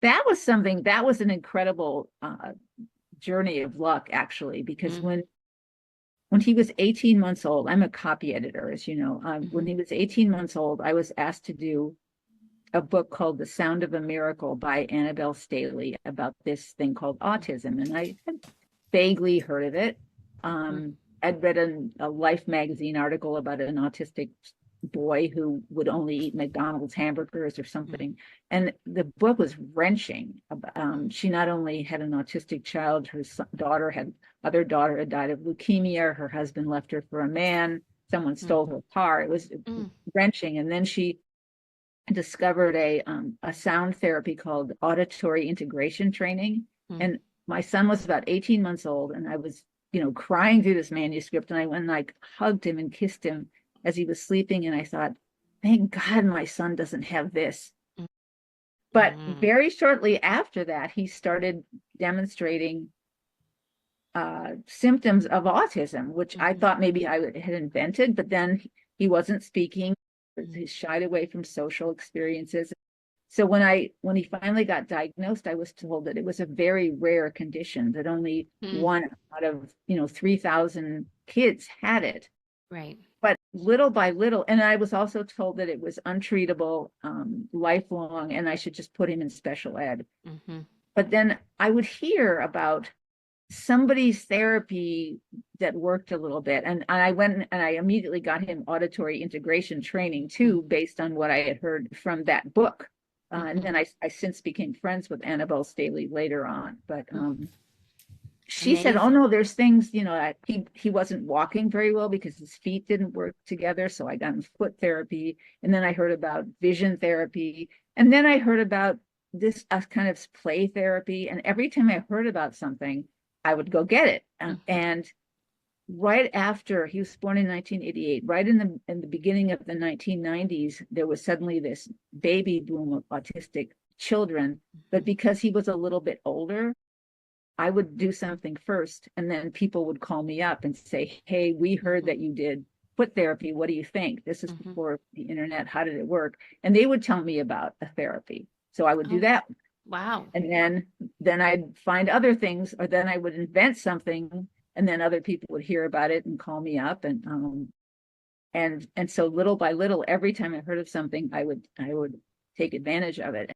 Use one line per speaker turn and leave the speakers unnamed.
that was something, that was an incredible journey of luck, actually, because when he was 18 months old, I'm a copy editor, as you know. When he was 18 months old, I was asked to do a book called The Sound of a Miracle by Annabelle Staley about this thing called autism. And I had vaguely heard of it. I'd read a Life magazine article about an autistic boy who would only eat McDonald's hamburgers or something. And the book was wrenching. She not only had an autistic child, her other daughter had died of leukemia. Her husband left her for a man. Someone stole her car. It was wrenching. And then she discovered a sound therapy called auditory integration training. And my son was about 18 months old, and I was, crying through this manuscript, and I went and I hugged him and kissed him as he was sleeping. And I thought, thank God my son doesn't have this. But very shortly after that, he started demonstrating symptoms of autism, which I thought maybe I had invented, but then he wasn't speaking. He shied away from social experiences. So when he finally got diagnosed, I was told that it was a very rare condition, that only one out of 3,000 kids had it.
Right.
But little by little, and I was also told that it was untreatable, lifelong, and I should just put him in special ed. But then I would hear about somebody's therapy that worked a little bit. And I went and I immediately got him auditory integration training too, based on what I had heard from that book. And then I since became friends with Annabelle Staley later on. But she said, oh no, there's things, he wasn't walking very well because his feet didn't work together. So I got him foot therapy. And then I heard about vision therapy. And then I heard about this kind of play therapy. And every time I heard about something, I would go get it. And right after, he was born in 1988, right in the beginning of the 1990s, there was suddenly this baby boom of autistic children. But because he was a little bit older, I would do something first, and then people would call me up and say, hey, we heard that you did foot therapy. What do you think? This is before the internet. How did it work? And they would tell me about a therapy. So I would do that.
Wow.
And then I'd find other things, or then I would invent something, and then other people would hear about it and call me up. And so little by little, every time I heard of something, I would take advantage of it.